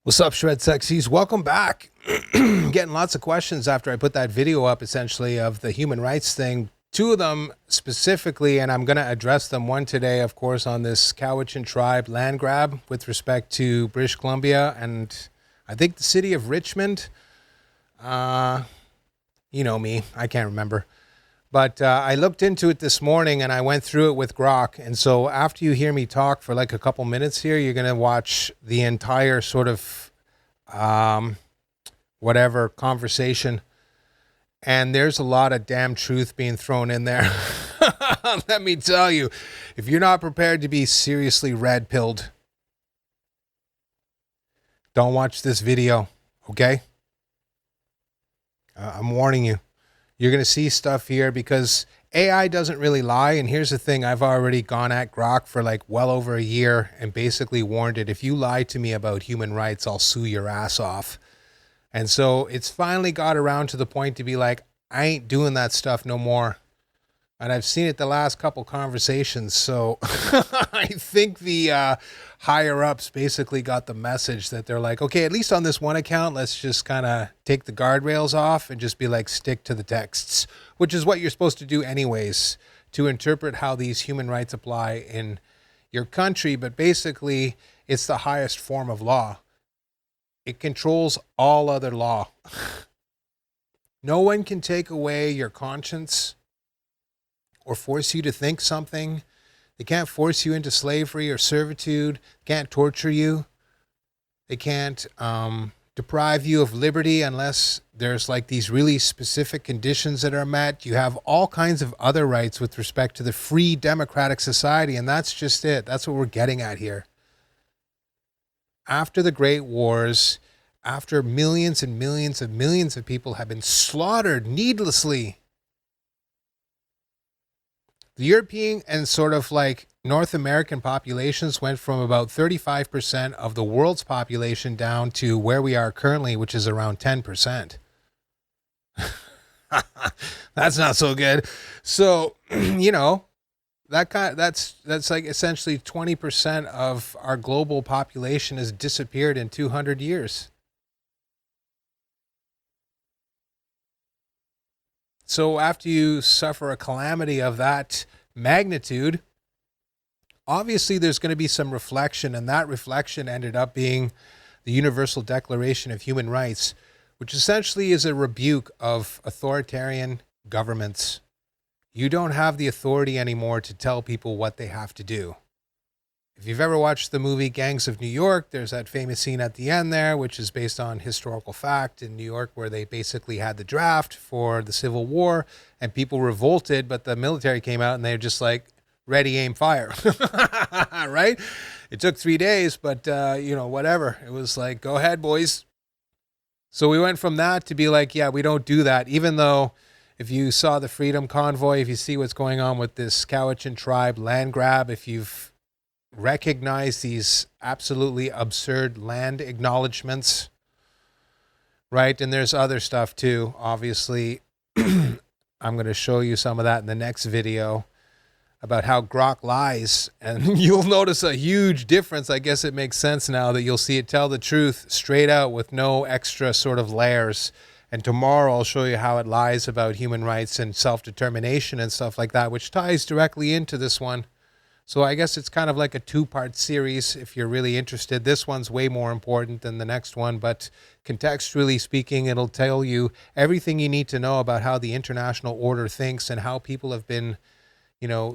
What's up, Shred Sexies? Welcome back. Getting lots of questions after I put that video up, essentially, of the human rights thing. Two of them specifically, and I'm going to address them. One today, of course, on this Cowichan tribe land grab with respect to British Columbia and I think the city of Richmond. You know me, I can't remember. But I looked into it this morning and I went through it with Grok. And so after you hear me talk for like a couple minutes here, you're going to watch the entire sort of whatever conversation. And there's a lot of damn truth being thrown in there. Let me tell you, if you're not prepared to be seriously red-pilled, don't watch this video, okay? I'm warning you. You're going to see stuff here because AI doesn't really lie. And here's the thing. I've already gone at Grok for like well over a year and basically warned it. If you lie to me about human rights, I'll sue your ass off. And so it's finally got around to the point to be like, I ain't doing that stuff no more. And I've seen it the last couple conversations. So I think the higher ups basically got the message that they're like, okay, at least on this one account, let's just kind of take the guardrails off and just be like, stick to the texts, which is what you're supposed to do anyways, to interpret how these human rights apply in your country. But basically, it's the highest form of law. It controls all other law. No one can take away your conscience or force you to think something. They can't force you into slavery or servitude. They can't torture you. They can't deprive you of liberty unless there's like these really specific conditions that are met. You have all kinds of other rights with respect to the free democratic society, and that's just it. That's what we're getting at here. After the Great Wars, after millions and millions and millions of people have been slaughtered needlessly, the European and sort of like North American populations went from about 35% of the world's population down to where we are currently, which is around 10%. That's not so good. So, you know, that's like essentially 20% of our global population has disappeared in 200 years. So after you suffer a calamity of that magnitude, obviously there's going to be some reflection, and that reflection ended up being the Universal Declaration of Human Rights, which essentially is a rebuke of authoritarian governments. You don't have the authority anymore to tell people what they have to do. If you've ever watched the movie Gangs of New York, there's that famous scene at the end there, which is based on historical fact in New York, where they basically had the draft for the Civil War and people revolted, but the military came out and they're just like, ready, aim, fire. Right? It took 3 days, but, whatever. It was like, go ahead, boys. So we went from that to be like, yeah, we don't do that, even though if you saw the Freedom Convoy, if you see what's going on with this Cowichan tribe land grab, if you've recognize these absolutely absurd land acknowledgements, right? And there's other stuff too, obviously. I'm going to show you some of that in the next video about how Grok lies, and you'll notice a huge difference. I guess it makes sense now that you'll see it tell the truth straight out with no extra sort of layers. And tomorrow I'll show you how it lies about human rights and self-determination and stuff like that, which ties directly into this one. So I guess it's kind of like a two-part series if you're really interested. This one's way more important than the next one, but contextually speaking, it'll tell you everything you need to know about how the international order thinks and how people have been,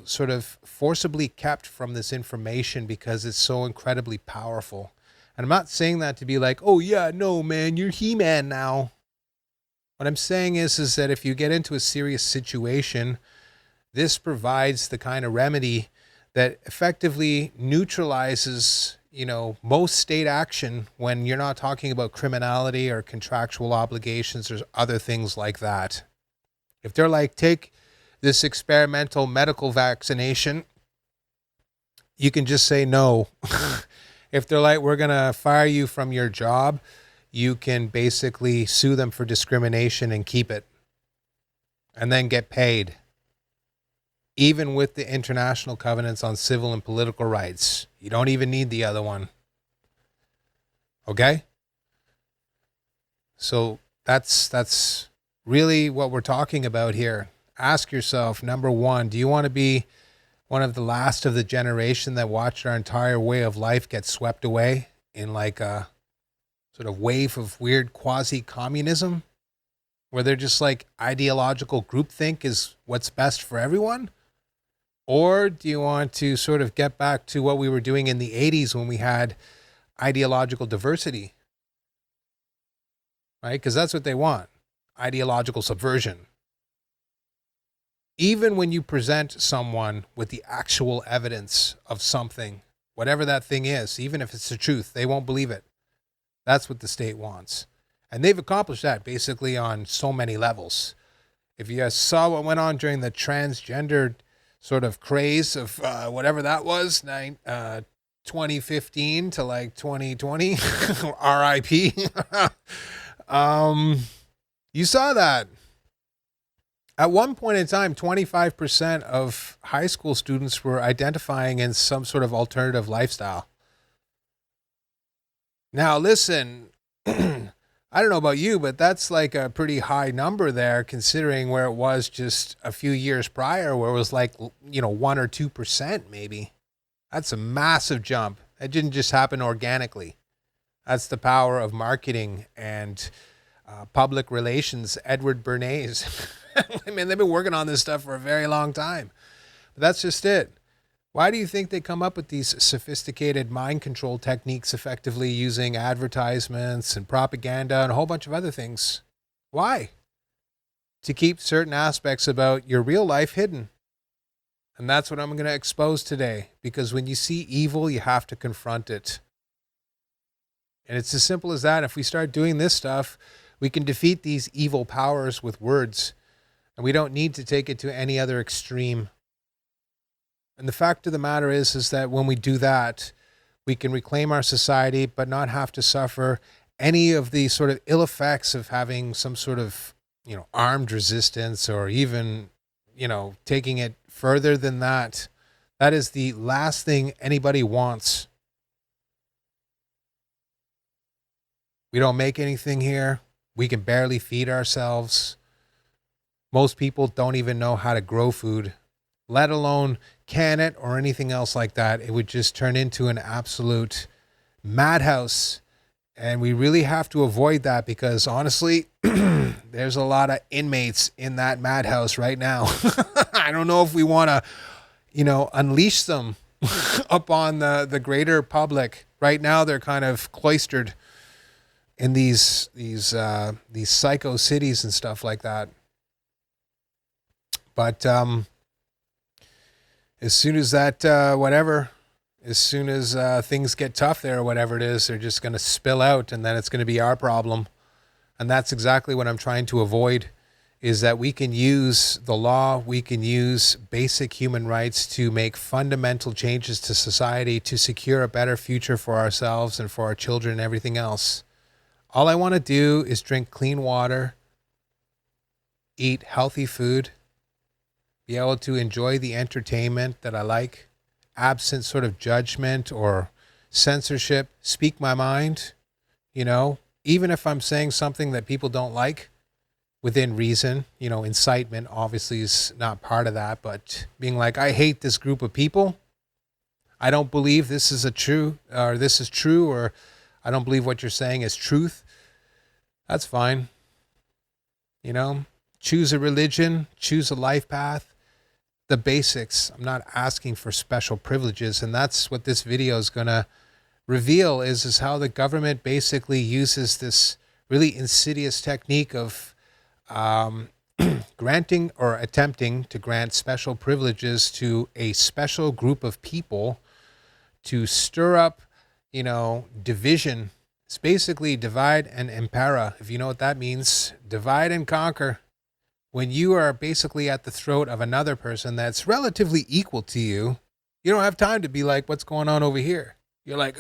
sort of forcibly kept from this information because it's so incredibly powerful. And I'm not saying that to be like, oh yeah, no man, you're He-Man now. What I'm saying is that if you get into a serious situation, this provides the kind of remedy that effectively neutralizes, most state action when you're not talking about criminality or contractual obligations or other things like that. If they're like, take this experimental medical vaccination, you can just say no. If they're like, we're going to fire you from your job, you can basically sue them for discrimination and keep it and then get paid. Even with the international covenants on civil and political rights. You don't even need the other one. Okay? So that's really what we're talking about here. Ask yourself, number one, do you want to be one of the last of the generation that watched our entire way of life get swept away in like a sort of wave of weird quasi-communism where they're just like ideological groupthink is what's best for everyone? Or do you want to sort of get back to what we were doing in the 80s when we had ideological diversity, right? Because that's what they want, ideological subversion. Even when you present someone with the actual evidence of something, whatever that thing is, even if it's the truth, they won't believe it. That's what the state wants. And they've accomplished that basically on so many levels. If you guys saw what went on during the transgender sort of craze of whatever that was, 2015 to like 2020, RIP, you saw that. At one point in time, 25% of high school students were identifying in some sort of alternative lifestyle. Now, listen, I don't know about you, but that's like a pretty high number there, considering where it was just a few years prior, where it was like, 1 or 2% maybe. That's a massive jump. It didn't just happen organically. That's the power of marketing and public relations. Edward Bernays. I mean, they've been working on this stuff for a very long time. But that's just it. Why do you think they come up with these sophisticated mind control techniques effectively using advertisements and propaganda and a whole bunch of other things? Why? To keep certain aspects about your real life hidden. And that's what I'm going to expose today. Because when you see evil, you have to confront it. And it's as simple as that. If we start doing this stuff, we can defeat these evil powers with words. And we don't need to take it to any other extreme. And the fact of the matter is that when we do that, we can reclaim our society, but not have to suffer any of the sort of ill effects of having some sort of, armed resistance or even, taking it further than that. That is the last thing anybody wants. We don't make anything here. We can barely feed ourselves. Most people don't even know how to grow food, let alone can it or anything else like that. It would just turn into an absolute madhouse. And we really have to avoid that because honestly, there's a lot of inmates in that madhouse right now. I don't know if we want to, unleash them upon the greater public. Right now, they're kind of cloistered in these psycho cities and stuff like that. But as soon as that, as soon as things get tough there or whatever it is, they're just going to spill out and then it's going to be our problem. And that's exactly what I'm trying to avoid, is that we can use the law, we can use basic human rights to make fundamental changes to society to secure a better future for ourselves and for our children and everything else. All I want to do is drink clean water, eat healthy food, be able to enjoy the entertainment that I like, absent sort of judgment or censorship, speak my mind, even if I'm saying something that people don't like, within reason. Incitement obviously is not part of that, but being like, I hate this group of people. I don't believe this is true, or I don't believe what you're saying is truth. That's fine. Choose a religion, choose a life path. The basics. I'm not asking for special privileges, and that's what this video is going to reveal is how the government basically uses this really insidious technique of granting or attempting to grant special privileges to a special group of people to stir up, division. It's basically divide and impera. If you know what that means, divide and conquer. When you are basically at the throat of another person that's relatively equal to you, you don't have time to be like, what's going on over here? You're like,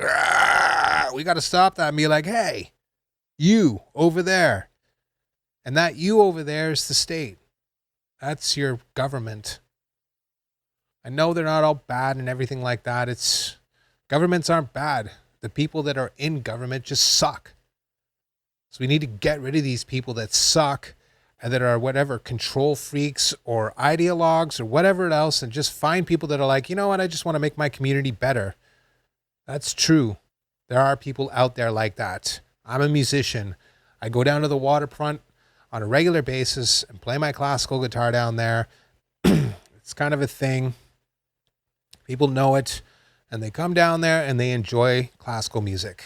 we got to stop that and be like, hey, you over there. And that you over there is the state. That's your government. I know they're not all bad and everything like that. Governments aren't bad. The people that are in government just suck. So we need to get rid of these people that suck and that are whatever control freaks or ideologues or whatever else, and just find people that are like, you know what, I just want to make my community better. That's true. There are people out there like that. I'm a musician. I go down to the waterfront on a regular basis and play my classical guitar down there. It's kind of a thing. People know it, and they come down there and they enjoy classical music.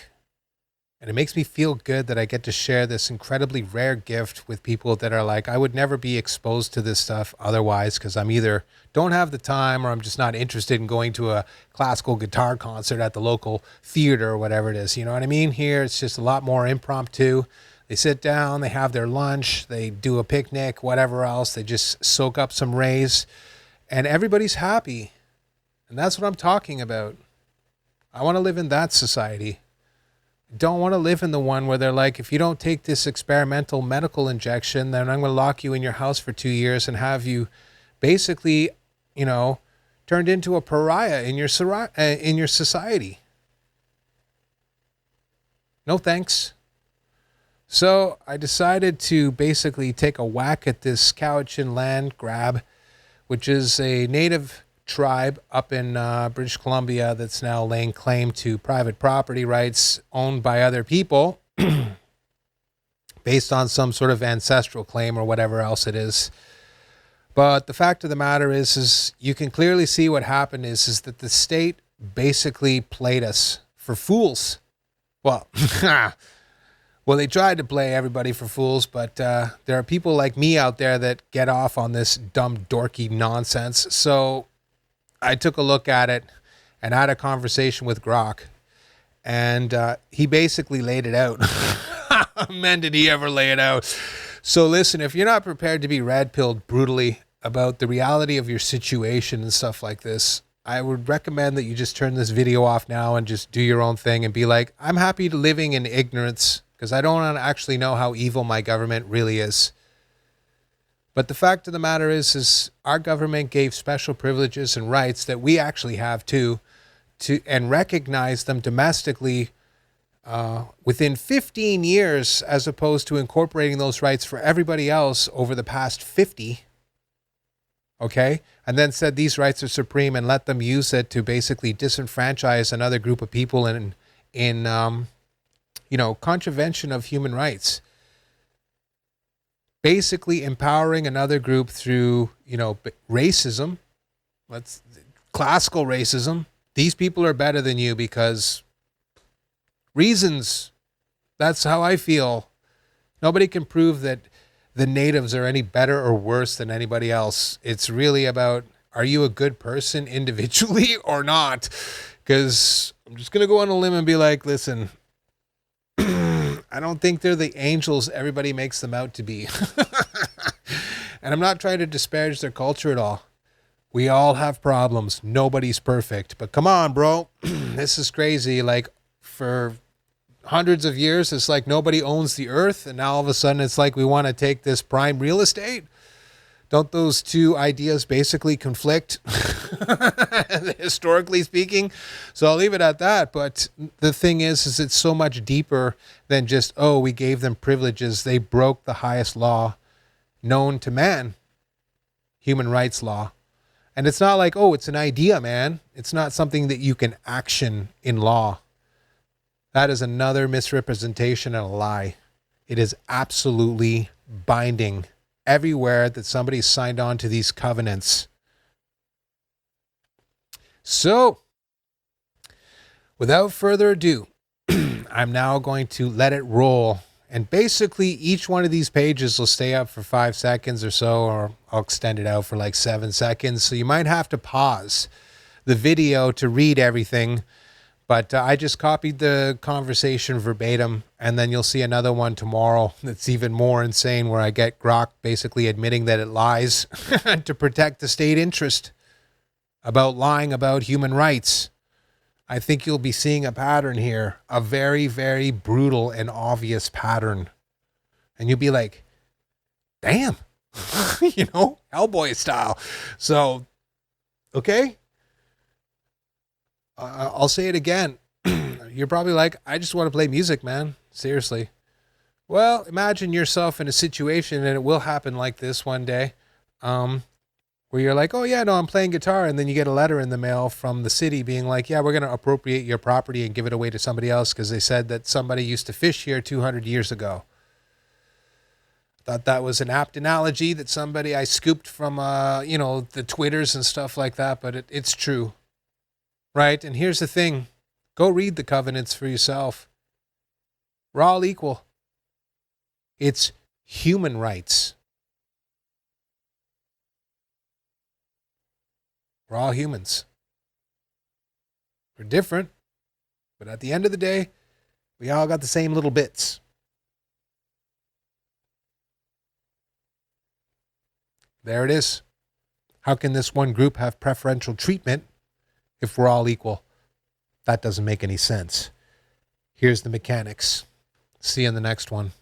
And it makes me feel good that I get to share this incredibly rare gift with people that are like, I would never be exposed to this stuff otherwise, because I'm either don't have the time or I'm just not interested in going to a classical guitar concert at the local theater or whatever it is. You know what I mean? Here, it's just a lot more impromptu. They sit down, they have their lunch, they do a picnic, whatever else. They just soak up some rays, and everybody's happy. And that's what I'm talking about. I want to live in that society. Don't want to live in the one where they're like, if you don't take this experimental medical injection, then I'm going to lock you in your house for 2 years and have you basically, turned into a pariah in your society. No thanks. So I decided to basically take a whack at this Cowichan land grab, which is a native tribe up in British Columbia that's now laying claim to private property rights owned by other people based on some sort of ancestral claim or whatever else it is. But the fact of the matter is you can clearly see what happened is that the state basically played us for fools. Well, well, they tried to play everybody for fools, but there are people like me out there that get off on this dumb, dorky nonsense. So I took a look at it and had a conversation with Grok, and he basically laid it out. Man, did he ever lay it out. So listen, if you're not prepared to be red-pilled brutally about the reality of your situation and stuff like this, I would recommend that you just turn this video off now and just do your own thing and be like, I'm happy to living in ignorance because I don't actually know how evil my government really is. But the fact of the matter is our government gave special privileges and rights that we actually have too, and recognize them domestically within 15 years, as opposed to incorporating those rights for everybody else over the past 50. Okay? And then said these rights are supreme and let them use it to basically disenfranchise another group of people in contravention of human rights. Basically empowering another group through, racism. That's classical racism. These people are better than you because reasons. That's how I feel. Nobody can prove that the natives are any better or worse than anybody else. It's really about, are you a good person individually or not? Because I'm just going to go on a limb and be like, listen, I don't think they're the angels everybody makes them out to be. And I'm not trying to disparage their culture at all. We all have problems. Nobody's perfect. But come on, bro. This is crazy. Like, for hundreds of years, it's like nobody owns the earth. And now all of a sudden, it's like we want to take this prime real estate. Don't those two ideas basically conflict, historically speaking? So I'll leave it at that. But the thing is it's so much deeper than just, oh, we gave them privileges. They broke the highest law known to man, human rights law. And it's not like, oh, it's an idea, man. It's not something that you can action in law. That is another misrepresentation and a lie. It is absolutely binding everywhere that somebody signed on to these covenants. So, without further ado, I'm now going to let it roll. And basically, each one of these pages will stay up for 5 seconds or so, or I'll extend it out for like 7 seconds. So you might have to pause the video to read everything. But I just copied the conversation verbatim, and then you'll see another one tomorrow that's even more insane, where I get Grok basically admitting that it lies to protect the state interest about lying about human rights. I think you'll be seeing a pattern here, a very, very brutal and obvious pattern. And you'll be like, damn, Hellboy style. So, okay. I'll say it again. You're probably like, I just want to play music, man. Seriously. Well, imagine yourself in a situation, and it will happen like this one day, where you're like, oh, yeah, no, I'm playing guitar. And then you get a letter in the mail from the city being like, yeah, we're going to appropriate your property and give it away to somebody else because they said that somebody used to fish here 200 years ago. Thought that was an apt analogy that somebody I scooped from, the Twitters and stuff like that, but it's true, right? And here's the thing. Go read the covenants for yourself. We're all equal. It's human rights. We're all humans. We're different, but at the end of the day, we all got the same little bits. There it is. How can this one group have preferential treatment if we're all equal? That doesn't make any sense. Here's the mechanics. See you in the next one.